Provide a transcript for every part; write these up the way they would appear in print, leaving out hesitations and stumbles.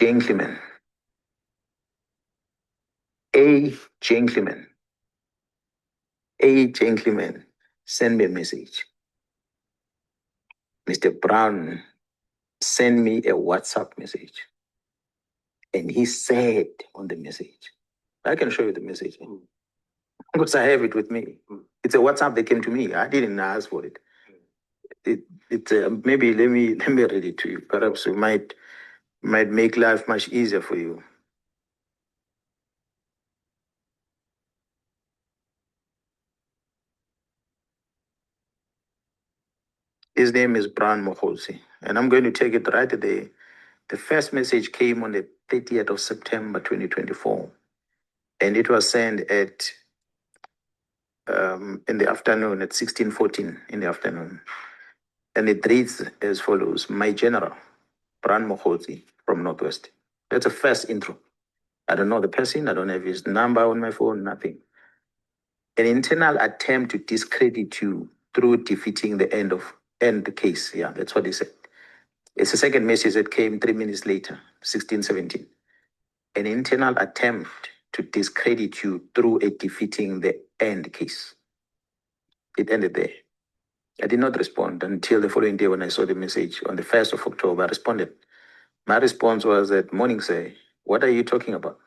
Gentlemen, a gentleman send me a message. Mr. Brown sent me a WhatsApp message. And he said on the message, I can show you the message because I have it with me. It's a WhatsApp that came to me. I didn't ask for it. Maybe let me read it to you. Perhaps it might make life much easier for you. His name is Brown Mogotsi, and I'm going to take it right there. The first message came on the 30th of September 2024, and it was sent at in the afternoon at 16:14 in the afternoon. And it reads as follows: My General, Brown Mogotsi from Northwest. That's a first intro. I don't know the person, I don't have his number on my phone, nothing. An internal attempt to discredit you through defeating the end the case. Yeah, that's what he said. It's a second message that came 3 minutes later, 16:17. An internal attempt to discredit you through defeating the end case. It ended there. I did not respond until the following day when I saw the message on the 1st of October. I responded. My response was that, morning, sir, what are you talking about?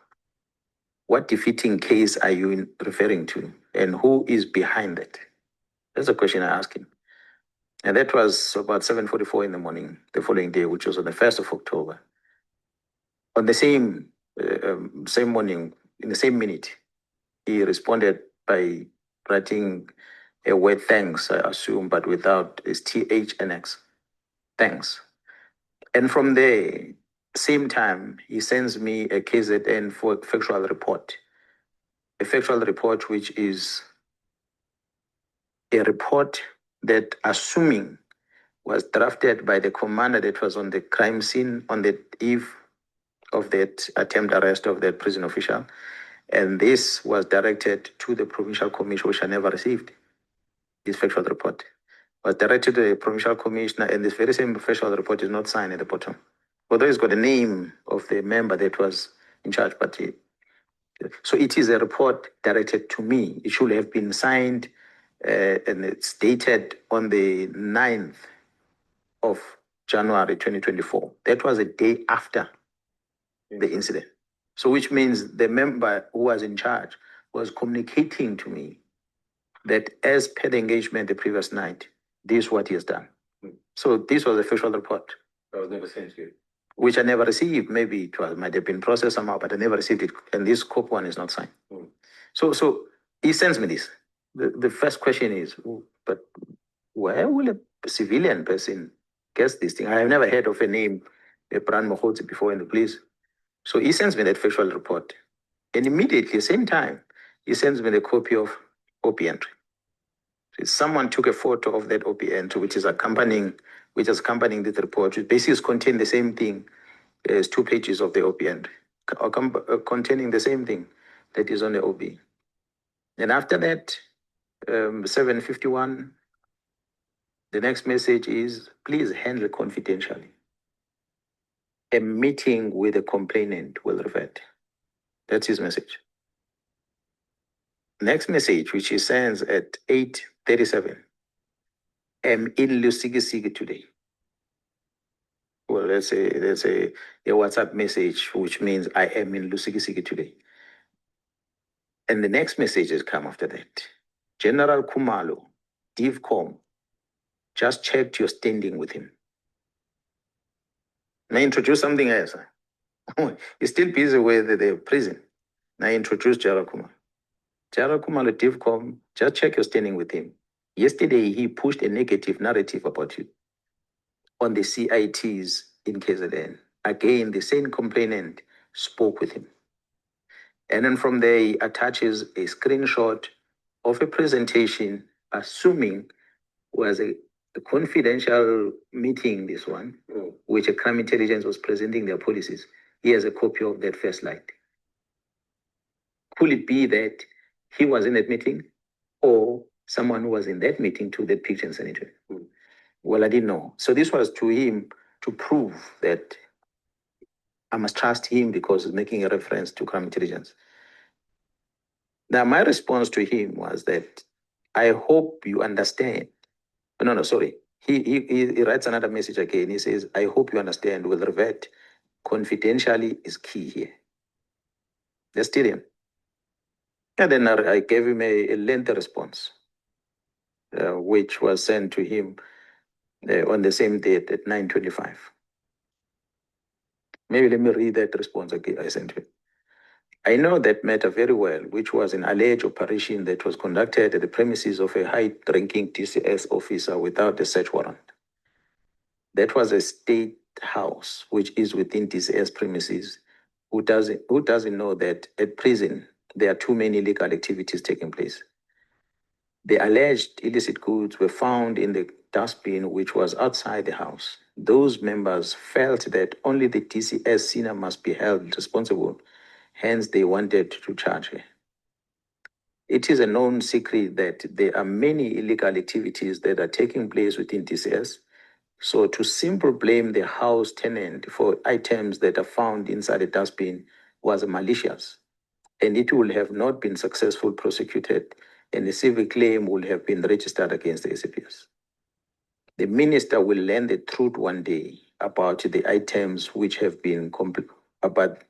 What defeating case are you referring to? And who is behind it? That's a question I asked him. And that was about 7:44 in the morning, the following day, which was on the 1st of October. On the same morning, in the same minute, he responded by writing a word thanks, I assume, but without his TH and X. Thanks. And from there, same time, he sends me a KZN for factual report. A factual report which is a report that, assuming, was drafted by the commander that was on the crime scene on the eve of that attempt arrest of that prison official. And this was directed to the provincial commission, which I never received. This factual report was directed to the provincial commissioner, and this very same factual report is not signed at the bottom. Although it's got the name of the member that was in charge, but so it is a report directed to me. It should have been signed, and it's dated on the 9th of January 2024. That was a day after the incident. So which means the member who was in charge was communicating to me that as per the engagement the previous night, this is what he has done. So this was a factual report. That was never sent to you? Which I never received. Maybe it might have been processed somehow, but I never received it. And this scope one is not signed. So he sends me this. The first question is, but where will a civilian person guess this thing? I have never heard of a name, Brown Mogotsi, before in the police. So he sends me that factual report. And immediately, same time, he sends me the copy of OP entry. So someone took a photo of that OP entry, which is accompanying this report, which basically contains the same thing as 2 pages of the OP entry, containing the same thing that is on the OP. And after that, 7:51, the next message is, please handle confidentially. A meeting with the complainant will revert. That's his message. Next message, which he sends at 8:37. I'm in Lusikisiki today. Well, that's a WhatsApp message, which means I am in Lusikisiki today. And the next messages come after that. General Kumalo, DivCom, just checked your standing with him. Now introduce something else. He's still busy with the prison. Now introduce General Kumalo. General Kumalo, DivCom, just check your standing with him. Yesterday, he pushed a negative narrative about you on the CITs in KZN. Again, the same complainant spoke with him. And then from there, he attaches a screenshot of a presentation, assuming was a confidential meeting, this one, which a crime intelligence was presenting their policies. He has a copy of that first slide. Could it be that he was in that meeting, or someone who was in that meeting took that picture and sent it to him? Well, I didn't know. So this was to him to prove that I must trust him because he's making a reference to crime intelligence. Now, my response to him was that I hope you understand. No, sorry. He writes another message again. He says, I hope you understand, will revert. Confidentially is key here. That's still him. And then I gave him a lengthy response, which was sent to him on the same date at 9:25. Maybe let me read that response again I sent him. I know that matter very well, which was an alleged operation that was conducted at the premises of a high-ranking TCS officer without a search warrant. That was a state house, which is within TCS premises. Who doesn't know that at prison there are too many illegal activities taking place? The alleged illicit goods were found in the dustbin, which was outside the house. Those members felt that only the TCS senior must be held responsible. Hence, they wanted to charge her. It is a known secret that there are many illegal activities that are taking place within TCS. So to simply blame the house tenant for items that are found inside the dustbin was malicious, and it would have not been successfully prosecuted, and a civil claim would have been registered against the SAPS. The minister will learn the truth one day about the items which have been about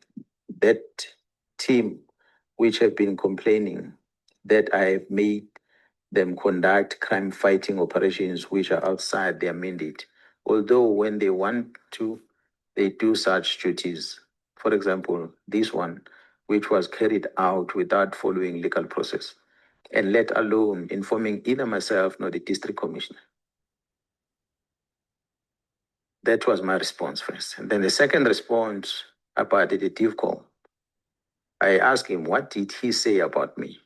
that team which have been complaining that I have made them conduct crime fighting operations which are outside their mandate. Although when they want to, they do such duties. For example, this one, which was carried out without following legal process, and let alone informing either myself nor the district commissioner. That was my response first. And then the second response about the DIVCO, I asked him, what did he say about me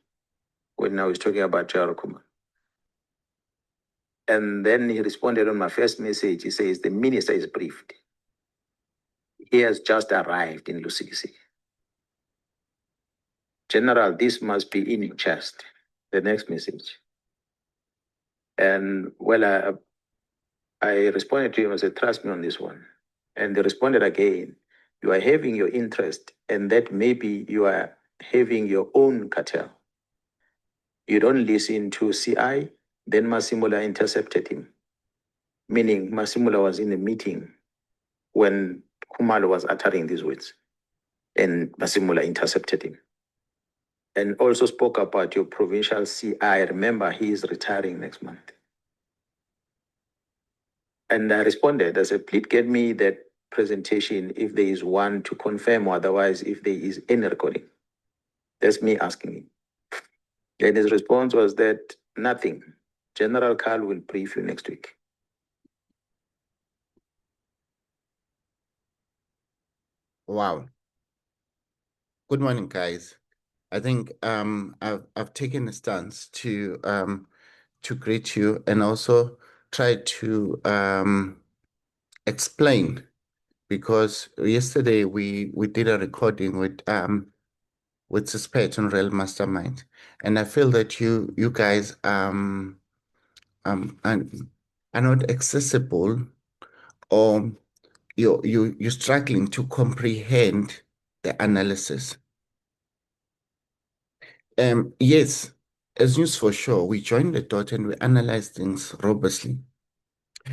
when I was talking about Jarokuma? And then he responded on my first message. He says, the minister is briefed. He has just arrived in Lusisi. General, this must be in your chest. The next message. And well, I responded to him and said, trust me on this one. And they responded again, you are having your interest, and that maybe you are having your own cartel. You don't listen to CI. Then Masemola intercepted him, meaning Masemola was in the meeting when Khumalo was uttering these words, and Masemola intercepted him. And also spoke about your provincial CI. Remember, he is retiring next month. And I responded, I said, please get me that presentation if there is one to confirm, or otherwise if there is any recording. That's me asking him. And his response was that nothing. General Carl will brief you next week. Wow. Good morning, guys. I think I've taken a stance to greet you and also try to explain, because yesterday we did a recording with Suspect on Real Mastermind, and I feel that you guys are not accessible, or you're struggling to comprehend the analysis. Yes, as news for sure, we join the dot and we analyze things robustly.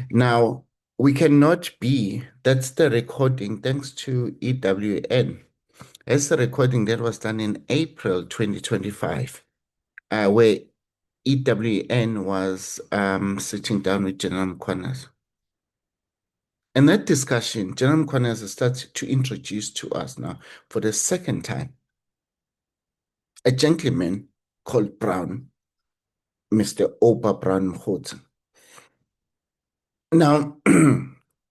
Now, we cannot be, that's the recording, thanks to EWN. That's the recording that was done in April 2025, where EWN was sitting down with General Mkhwanazi. In that discussion, General Mkhwanazi started to introduce to us now, for the second time, a gentleman called Brown, Mr. Opa Brown Mkhwanazi. Now,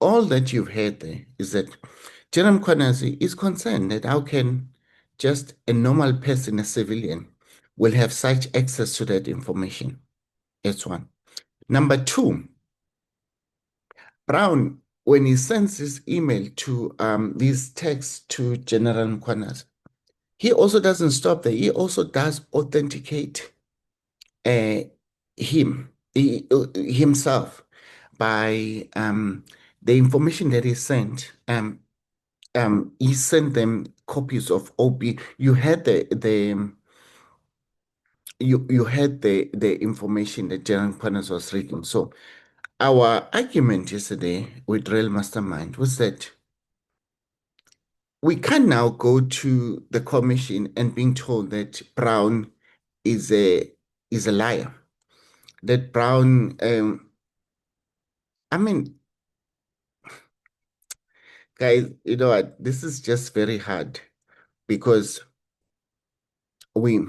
all that you've heard there is that General Mkhwanazi is concerned that how can just a normal person, a civilian, will have such access to that information. That's one. Number two, Brown, when he sends his email to these texts to General Mkhwanazi, he also doesn't stop there. He also does authenticate himself by the information that he sent he sent them copies of OB. You had the information that General Mkhwanazi was reading. So our argument yesterday with Real Mastermind was that we can now go to the commission and being told that Brown is a liar. That Brown, I mean, guys, you know what? This is just very hard because we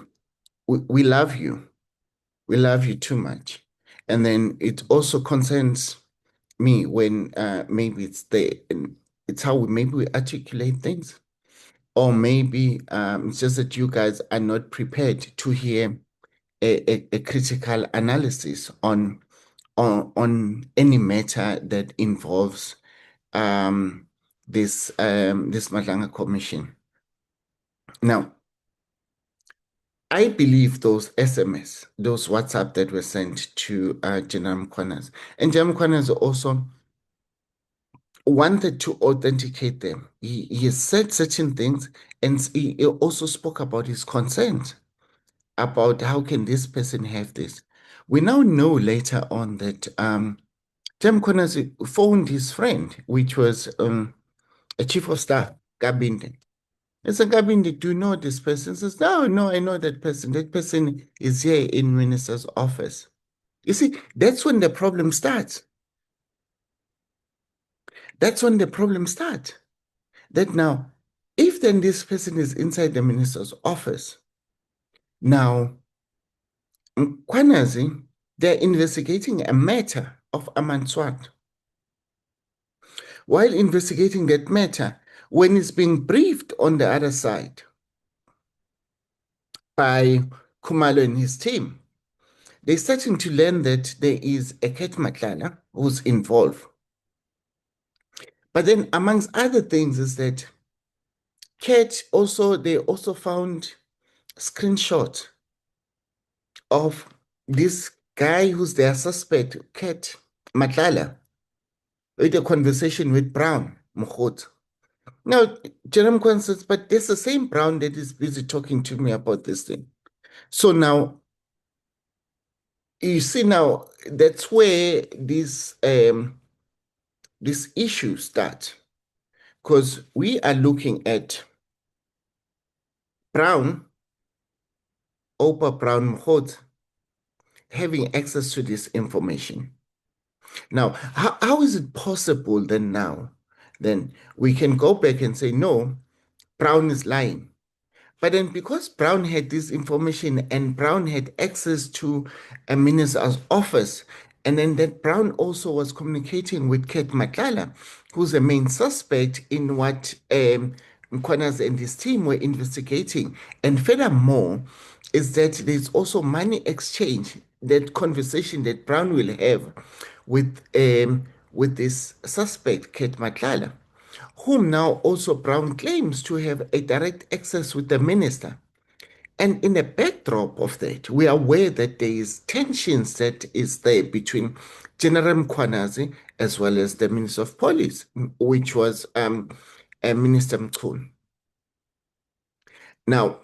we love you. We love you too much. And then it also concerns me when maybe it's how we articulate things. Or maybe it's just that you guys are not prepared to hear a critical analysis on any matter that involves this Matlala Commission. Now, I believe those SMS, those WhatsApp that were sent to General Mkhwanazi, and General Mkhwanazi also wanted to authenticate them. He said certain things, and he also spoke about his concerns about how can this person have this. We now know later on that General Mkhwanazi phoned his friend, which was a chief of staff, Kabinde. I said, Kabinde, do you know this person? He says, no, I know that person. That person is here in minister's office. You see, that's when the problem starts. That's when the problem starts. That now, if then this person is inside the minister's office, now, Mkhwanazi, they're investigating a matter of Amanswat. While investigating that matter, when it's being briefed on the other side by Khumalo and his team, they're starting to learn that there is a Ket Matlala who's involved. But then, amongst other things, is that Ket they also found screenshot of this guy who's their suspect, Ket Matlala, with a conversation with Brown Mogotsi. Now, Jerome Kwan says, but there's the same Brown that is busy talking to me about this thing. So now, you see now, that's where this issue starts. Because we are looking at Brown, Opa Brown Mogotsi, having access to this information. Now, how is it possible then now, then we can go back and say, no, Brown is lying. But then because Brown had this information and Brown had access to a minister's office, and then that Brown also was communicating with Ket Matlala, who's the main suspect in what Mkhwanazi and his team were investigating. And furthermore, is that there's also money exchange, that conversation that Brown will have with this suspect, Ket Matlala, whom now also Brown claims to have a direct access with the minister. And in the backdrop of that, we are aware that there is tensions that is there between General Mkhwanazi as well as the Minister of Police, which was Minister Mkhulu. Now,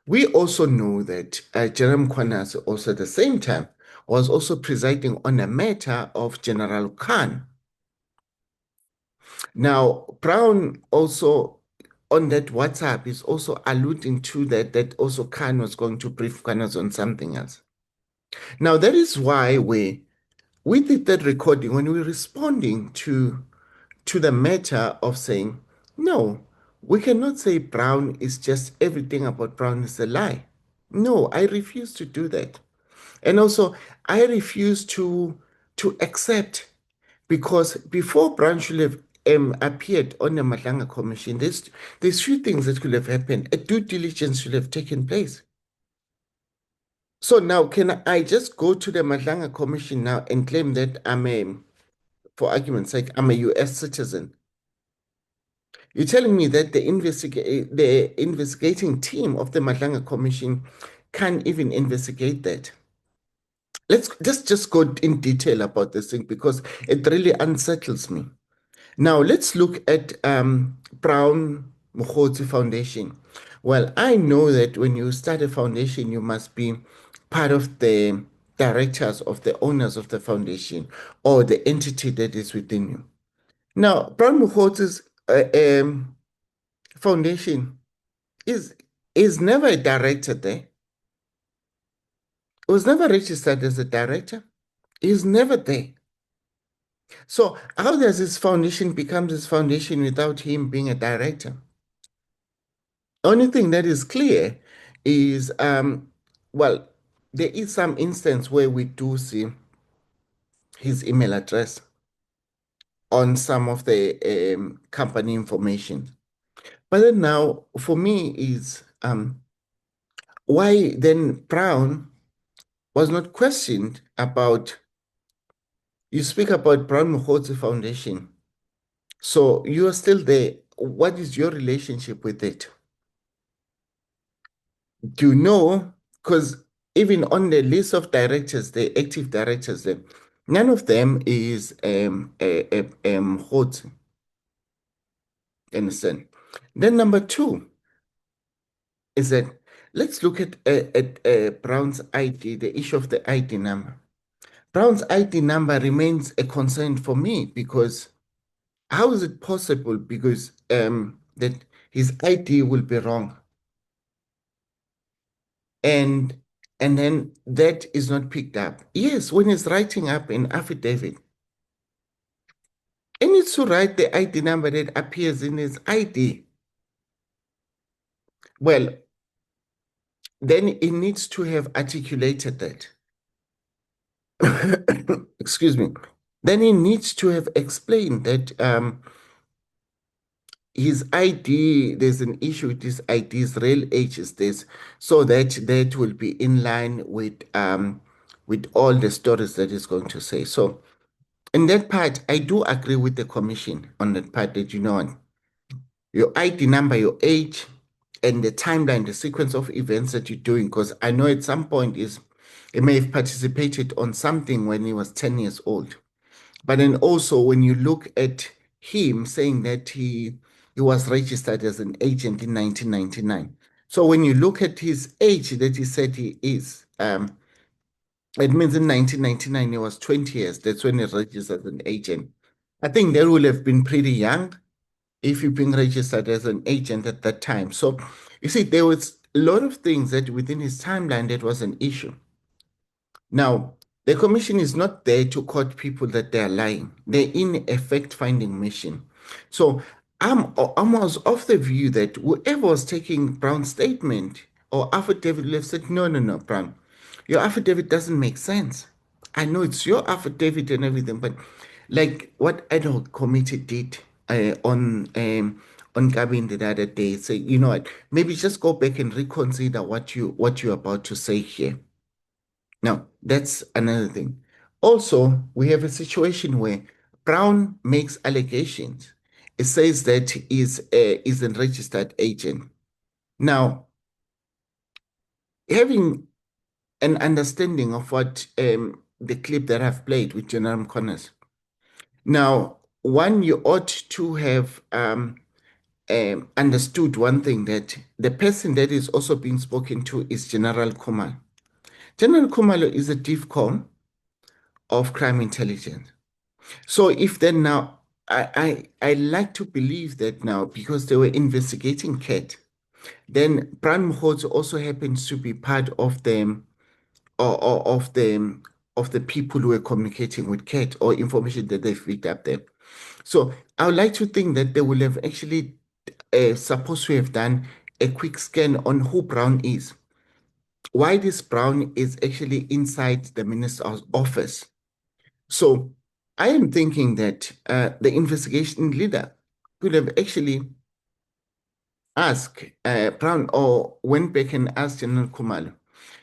we also know that General Mkhwanazi also at the same time was also presiding on a matter of General Khan. Now, Brown also on that WhatsApp is also alluding to that also Khan was going to brief Mkhwanazi on something else. Now, that is why we did that recording when we were responding to the matter of saying, no, we cannot say Brown is just everything about Brown is a lie. No, I refuse to do that. And also, I refuse to accept, because before Brown should have appeared on the Matlala Commission, there's few things that could have happened. A due diligence should have taken place. So now, can I just go to the Matlala Commission now and claim that for argument's sake, I'm a US citizen? You're telling me that the investigating team of the Matlala Commission can't even investigate that? Let's just go in detail about this thing, because it really unsettles me. Now let's look at Brown Mogotsi Foundation. Well, I know that when you start a foundation, you must be part of the directors of the owners of the foundation or the entity that is within you. Now, Brown Mogotsi's foundation is never a director there. He was never registered as a director. He's never there. So how does his foundation become his foundation without him being a director? Only thing that is clear is, well, there is some instance where we do see his email address on some of the company information. But then now, for me, is why then Brown was not questioned about, you speak about Brown Mogotsi Foundation. So you are still there. What is your relationship with it? Do you know? Because even on the list of directors, the active directors, none of them is Mogotsi. Understand? Then number two is that let's look at Brown's ID, the issue of the ID number. Brown's ID number remains a concern for me because how is it possible? Because that his ID will be wrong, and then that is not picked up. Yes, when he's writing up an affidavit, he needs to write the ID number that appears in his ID. Well, then he needs to have articulated that. Excuse me. Then he needs to have explained that his ID, there's an issue with his ID's real age is this, so that that will be in line with all the stories that he's going to say. So in that part, I do agree with the commission on that part that, you know what, your ID number, your age, and the timeline, the sequence of events that you're doing, because I know at some point is he may have participated on something when he was 10 years old. But then also when you look at him saying that he was registered as an agent in 1999. So when you look at his age that he said he is, it means in 1999 he was 20 years. That's when he registered as an agent. I think that would have been pretty young if you've been registered as an agent at that time. So you see, there was a lot of things that within his timeline that was an issue. Now, the commission is not there to court people that they are lying. They're in a fact-finding mission. So I was of the view that whoever was taking Brown's statement or affidavit would have said, no, no, no, Brown, your affidavit doesn't make sense. I know it's your affidavit and everything, but like what ad hoc committee did on Gavin the other day, say, you know what, maybe just go back and reconsider what you're about to say here. Now, that's another thing. Also, we have a situation where Brown makes allegations. It says that he is a registered agent. Now, having an understanding of what the clip that I've played with Nhlanhla Mkhwanazi. Now, one, you ought to have understood one thing, that the person that is also being spoken to is General Khumalo. General Khumalo is a DIFCOM of crime intelligence. So if then now, I like to believe that now, because they were investigating Cat, then Brown Mogotsi also happens to be part of them, or of the people who were communicating with Cat, or information that they picked up there. So I would like to think that they will have actually supposed to have done a quick scan on who Brown is. Why this Brown is actually inside the minister's office. So I am thinking that the investigation leader could have actually asked Brown, or went back and asked General Khumalo,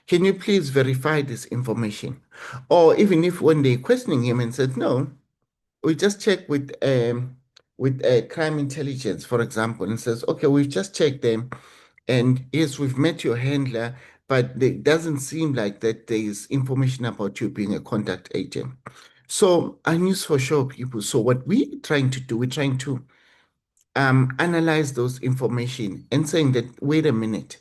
can you please verify this information? Or even if when they're questioning him and said, no, we just checked with crime intelligence, for example, and says, okay, we've just checked them, and yes, we've met your handler, but it doesn't seem like that there is information about you being a contact agent. So our news for sure, people. So what we're trying to do, we're trying to analyze those information and saying that, wait a minute,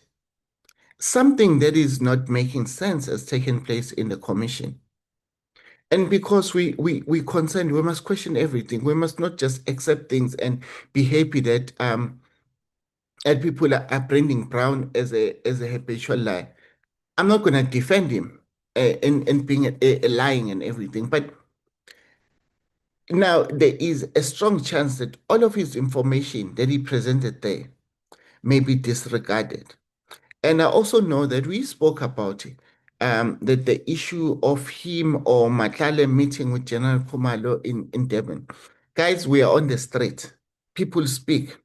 something that is not making sense has taken place in the commission. And because we concerned, we must question everything. We must not just accept things and be happy that people are branding Brown as a habitual lie. I'm not going to defend him and being a lying and everything, but now there is a strong chance that all of his information that he presented there may be disregarded. And I also know that we spoke about it, that the issue of him or Matlala meeting with General Khumalo in Durban. Guys, we are on the street. People speak.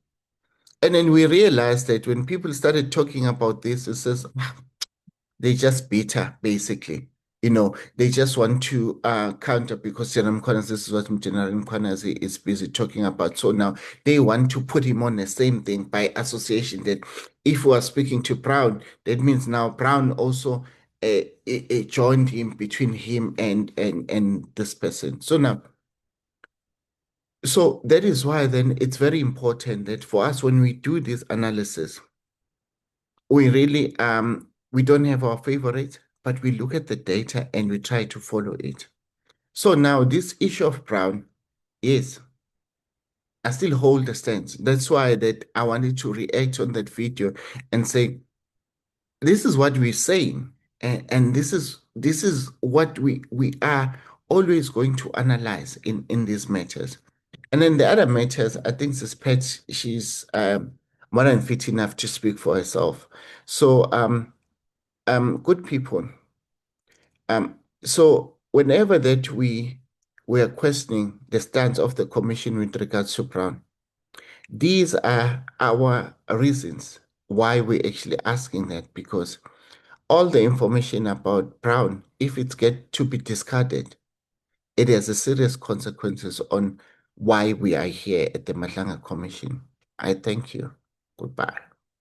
And then we realized that when people started talking about this, it says, they just bitter, basically. They just want to counter because General Mkhwanazi, this is what General Mkhwanazi is busy talking about. So now they want to put him on the same thing by association, that if we are speaking to Brown, that means now Brown also joined him between him and this person. So now, so that is why then it's very important that for us, when we do this analysis, we really we don't have our favorite, but we look at the data and we try to follow it. So now this issue of Brown, yes, I still hold the stance. That's why that I wanted to react on that video and say, this is what we're saying, and this is what we are always going to analyze in these matters. And then the other matters, I think this Pet, she's more than fit enough to speak for herself. So good people. So whenever that we are questioning the stance of the commission with regards to Brown, these are our reasons why we're actually asking that, because all the information about Brown, if it gets to be discarded, it has a serious consequences on why we are here at the Matlala Commission. I thank you. Goodbye.